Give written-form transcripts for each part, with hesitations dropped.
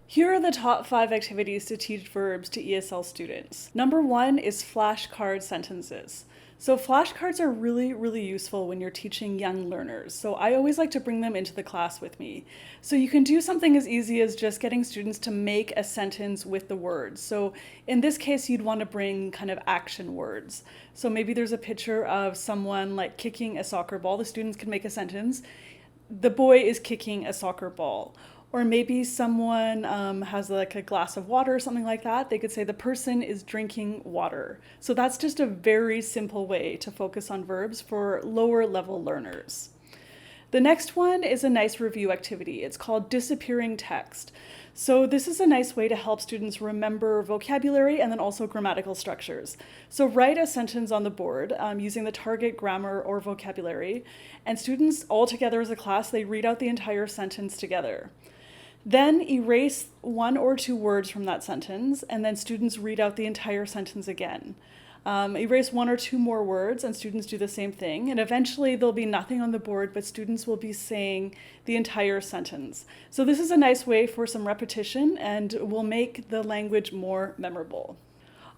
Here are the top 5 activities to teach verbs to ESL students. Number 1 is flashcard sentences. So flashcards are really useful when you're teaching young learners. So I always like to bring them into the class with me. So you can do something as easy as just getting students to make a sentence with the words. So in this case, you'd want to bring kind of action words. So maybe there's a picture of someone like kicking a soccer ball. The students can make a sentence. The boy is kicking a soccer ball. Or maybe someone has like a glass of water or something like that. They could say the person is drinking water. So that's just a very simple way to focus on verbs for lower level learners. The next one is a nice review activity. It's called disappearing text. So this is a nice way to help students remember vocabulary and then also grammatical structures. So write a sentence on the board using the target grammar or vocabulary, and students all together as a class, they read out the entire sentence together. Then erase 1 or 2 words from that sentence, and then students read out the entire sentence again. Erase 1 or 2 more words, and students do the same thing. And eventually there'll be nothing on the board, but students will be saying the entire sentence. So this is a nice way for some repetition and will make the language more memorable.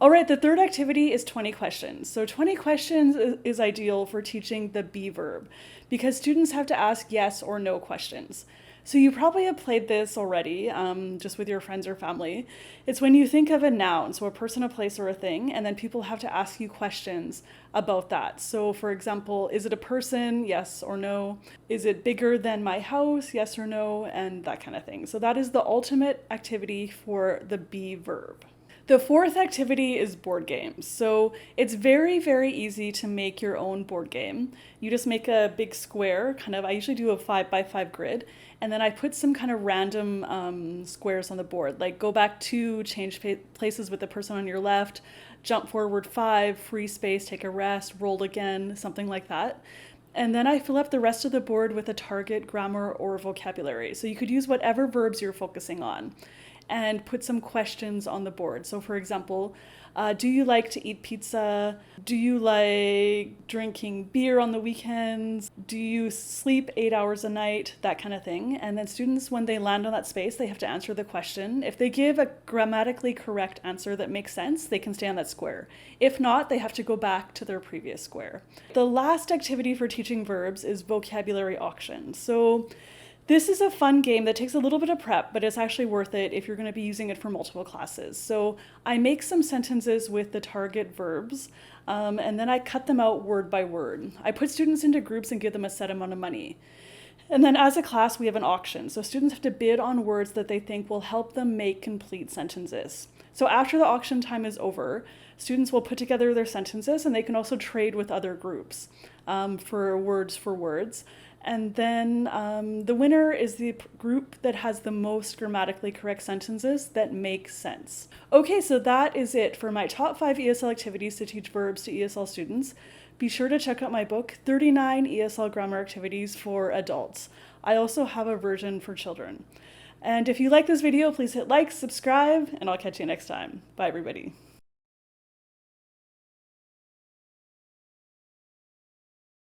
All right, the third activity is 20 questions. So 20 questions is ideal for teaching the be verb because students have to ask yes or no questions. So you probably have played this already, just with your friends or family. It's when you think of a noun, so a person, a place, or a thing, and then people have to ask you questions about that. So for example, is it a person? Yes or no. Is it bigger than my house? Yes or no, and that kind of thing. So that is the ultimate activity for the be verb. The fourth activity is board games. So it's very easy to make your own board game. You just make a big square, I usually do a 5x5 grid, and then I put some kind of random squares on the board, like go back 2, change places with the person on your left, jump forward 5, free space, take a rest, roll again, something like that. And then I fill up the rest of the board with a target grammar or vocabulary. So you could use whatever verbs you're focusing on and put some questions on the board. So for example, do you like to eat pizza? Do you like drinking beer on the weekends? Do you sleep 8 hours a night? That kind of thing. And then students, when they land on that space, they have to answer the question. If they give a grammatically correct answer that makes sense, they can stay on that square. If not, they have to go back to their previous square. The last activity for teaching verbs is vocabulary auction. So this is a fun game that takes a little bit of prep, but it's actually worth it if you're going to be using it for multiple classes. So I make some sentences with the target verbs, and then I cut them out word by word. I put students into groups and give them a set amount of money. And then as a class, we have an auction. So students have to bid on words that they think will help them make complete sentences. So after the auction time is over, students will put together their sentences, and they can also trade with other groups for words. And then the winner is the group that has the most grammatically correct sentences that make sense. Okay, so that is it for my top 5 ESL activities to teach verbs to ESL students. Be sure to check out my book, 39 ESL Grammar Activities for Adults. I also have a version for children. And if you like this video, please hit like, subscribe, and I'll catch you next time. Bye, everybody.